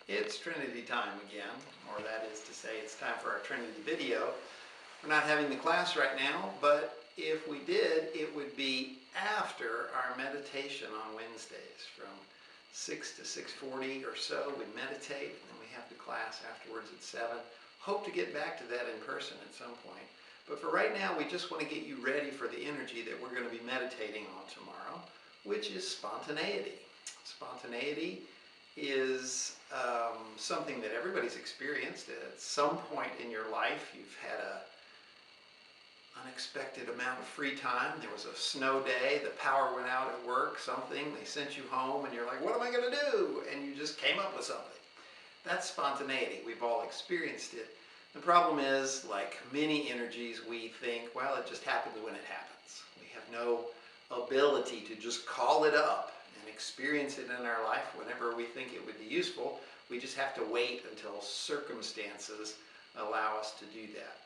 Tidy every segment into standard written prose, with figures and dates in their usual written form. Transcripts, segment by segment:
It's Trinity time again, or that is to say it's time for our Trinity video. We're not having the class right now, but if we did, it would be after our meditation on Wednesdays. From 6 to 6:40 or so, we meditate, and then we have the class afterwards at 7. Hope to get back to that in person at some point. But for right now, we just want to get you ready for the energy that we're going to be meditating on tomorrow, which is spontaneity. Spontaneity is something that everybody's experienced at some point in your life. You've had an unexpected amount of free time. There was a snow day, the power went out at work, something, they sent you home, and you're like, what am I going to do? And you just came up with something. That's spontaneity. We've all experienced it. The problem is, like many energies, we think, well, it just happens when it happens. We have no ability to just call it up and experience it in our life whenever we think it would be useful. We just have to wait until circumstances allow us to do that.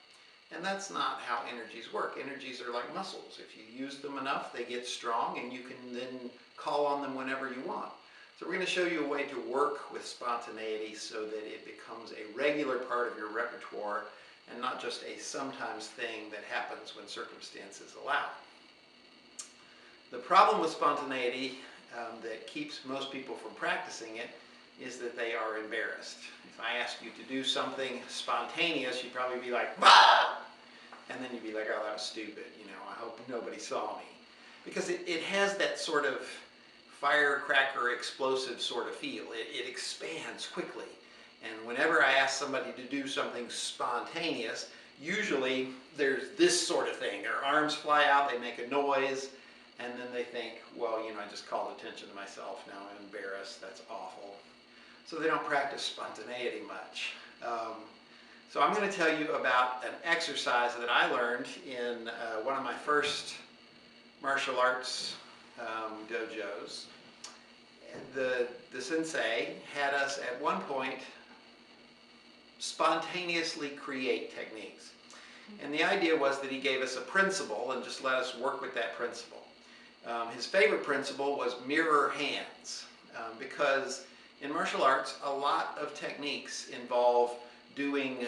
And that's not how energies work. Energies are like muscles. If you use them enough, they get strong, and you can then call on them whenever you want. So we're going to show you a way to work with spontaneity so that it becomes a regular part of your repertoire and not just a sometimes thing that happens when circumstances allow. The problem with spontaneity that keeps most people from practicing it is that they are embarrassed. If I ask you to do something spontaneous, you'd probably be like, bah! And then you'd be like, oh, that was stupid. I hope nobody saw me. Because it has that sort of firecracker, explosive sort of feel. It expands quickly. And whenever I ask somebody to do something spontaneous, usually there's this sort of thing. Their arms fly out, they make a noise, and then they think, well, I just called attention to myself. Now I'm embarrassed. That's awful. So they don't practice spontaneity much. So I'm going to tell you about an exercise that I learned in one of my first martial arts dojos. The sensei had us at one point spontaneously create techniques. And the idea was that he gave us a principle and just let us work with that principle. His favorite principle was mirror hands, because in martial arts, a lot of techniques involve doing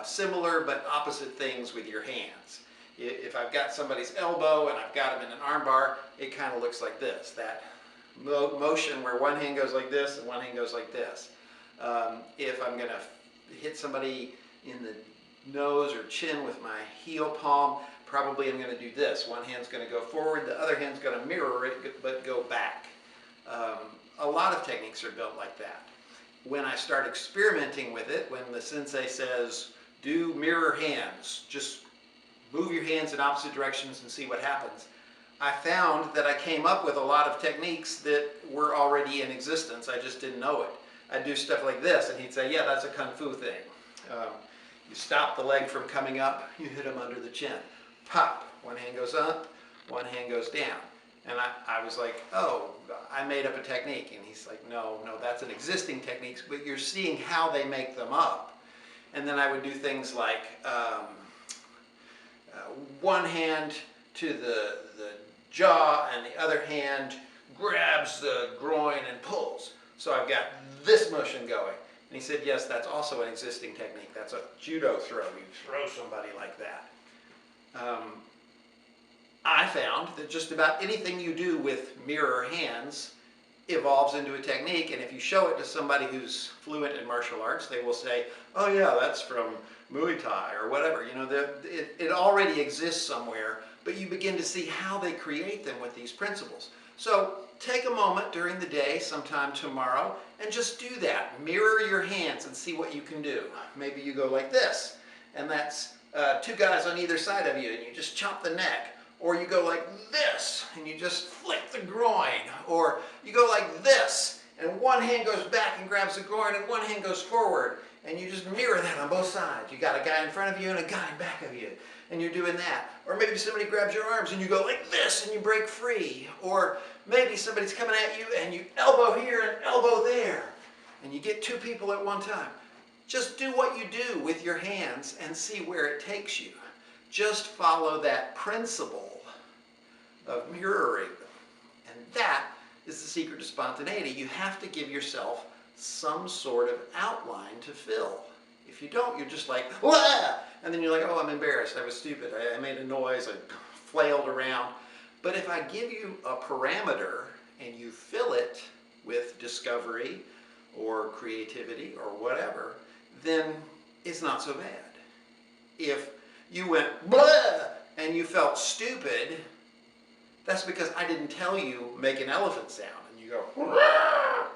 similar but opposite things with your hands. If I've got somebody's elbow and I've got him in an armbar, it kind of looks like this. That motion where one hand goes like this and one hand goes like this. If I'm going to hit somebody in the nose or chin with my heel palm, probably I'm going to do this. One hand's going to go forward, the other hand's going to mirror it but go back. A lot of techniques are built like that. When I start experimenting with it, when the sensei says, do mirror hands, just move your hands in opposite directions and see what happens, I found that I came up with a lot of techniques that were already in existence. I just didn't know it. I'd do stuff like this, and he'd say, yeah, that's a kung fu thing. You stop the leg from coming up, you hit him under the chin. Pop, one hand goes up, one hand goes down. And I was like, oh, I made up a technique. And he's like, no, that's an existing technique, but you're seeing how they make them up. And then I would do things like one hand to the jaw and the other hand grabs the groin and pulls. So I've got this motion going. And he said, yes, that's also an existing technique. That's a judo throw. You throw somebody like that. I found that just about anything you do with mirror hands evolves into a technique, and if you show it to somebody who's fluent in martial arts, they will say, oh yeah, that's from Muay Thai or whatever. It already exists somewhere, but you begin to see how they create them with these principles. So take a moment during the day, sometime tomorrow, and just do that. Mirror your hands and see what you can do. Maybe you go like this, and that's two guys on either side of you, and you just chop the neck. Or you go like this, and you just flick the groin. Or you go like this, and one hand goes back and grabs the groin, and one hand goes forward. And you just mirror that on both sides. You got a guy in front of you and a guy in back of you, and you're doing that. Or maybe somebody grabs your arms, and you go like this, and you break free. Or maybe somebody's coming at you, and you elbow here and elbow there. And you get two people at one time. Just do what you do with your hands and see where it takes you. Just follow that principle of mirroring them. And that is the secret to spontaneity. You have to give yourself some sort of outline to fill. If you don't, you're just like, wah! And then you're like, oh, I'm embarrassed, I was stupid, I made a noise, I flailed around. But if I give you a parameter and you fill it with discovery or creativity or whatever, then it's not so bad. If you went blah and you felt stupid, that's because I didn't tell you make an elephant sound. And you go, wah!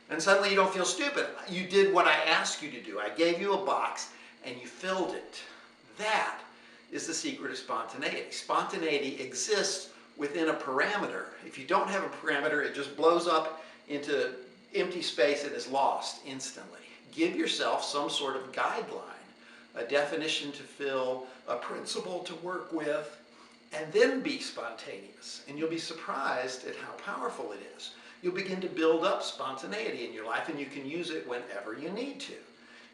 And suddenly you don't feel stupid. You did what I asked you to do. I gave you a box and you filled it. That is the secret of spontaneity. Spontaneity exists within a parameter. If you don't have a parameter, it just blows up into empty space and is lost instantly. Give yourself some sort of guideline, a definition to fill, a principle to work with, and then be spontaneous. And you'll be surprised at how powerful it is. You'll begin to build up spontaneity in your life, and you can use it whenever you need to.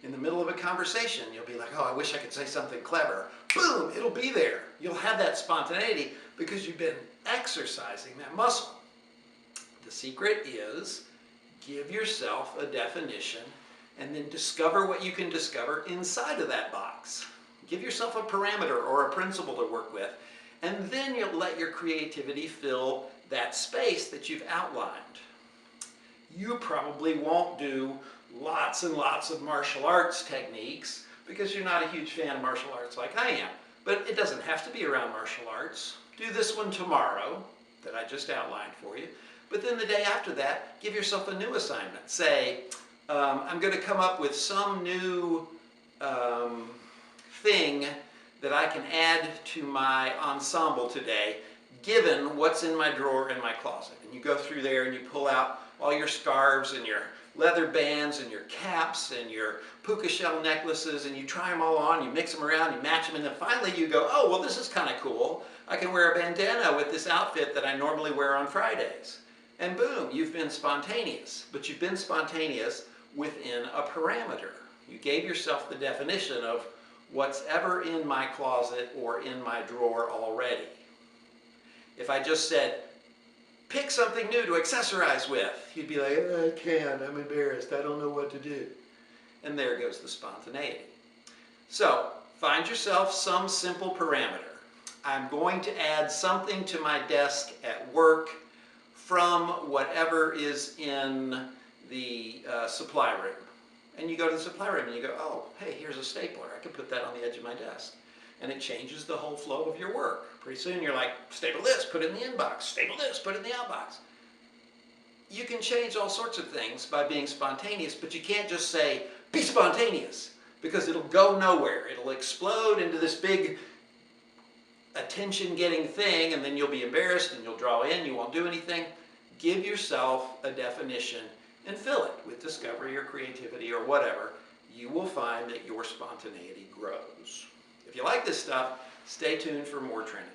In the middle of a conversation, you'll be like, oh, I wish I could say something clever. Boom, it'll be there. You'll have that spontaneity because you've been exercising that muscle. The secret is give yourself a definition and then discover what you can discover inside of that box. Give yourself a parameter or a principle to work with, and then you'll let your creativity fill that space that you've outlined. You probably won't do lots and lots of martial arts techniques because you're not a huge fan of martial arts like I am. But it doesn't have to be around martial arts. Do this one tomorrow that I just outlined for you. But then the day after that, give yourself a new assignment. Say, I'm going to come up with some new thing that I can add to my ensemble today, given what's in my drawer in my closet. And you go through there and you pull out all your scarves and your leather bands and your caps and your puka shell necklaces, and you try them all on, you mix them around, you match them, and then finally you go, oh, well, this is kind of cool. I can wear a bandana with this outfit that I normally wear on Fridays. And boom, you've been spontaneous. But you've been spontaneous within a parameter. You gave yourself the definition of what's ever in my closet or in my drawer already. If I just said, pick something new to accessorize with, you'd be like, oh, I can't, I'm embarrassed, I don't know what to do. And there goes the spontaneity. So, find yourself some simple parameter. I'm going to add something to my desk at work from whatever is in the supply room. And you go to the supply room and you go, oh, hey, here's a stapler. I can put that on the edge of my desk. And it changes the whole flow of your work. Pretty soon you're like, staple this, put it in the inbox. Staple this, put it in the outbox. You can change all sorts of things by being spontaneous, but you can't just say, be spontaneous, because it'll go nowhere. It'll explode into this big attention-getting thing, and then you'll be embarrassed and you'll draw in, you won't do anything. Give yourself a definition and fill it with discovery or creativity or whatever. You will find that your spontaneity grows. If you like this stuff, stay tuned for more Trinity.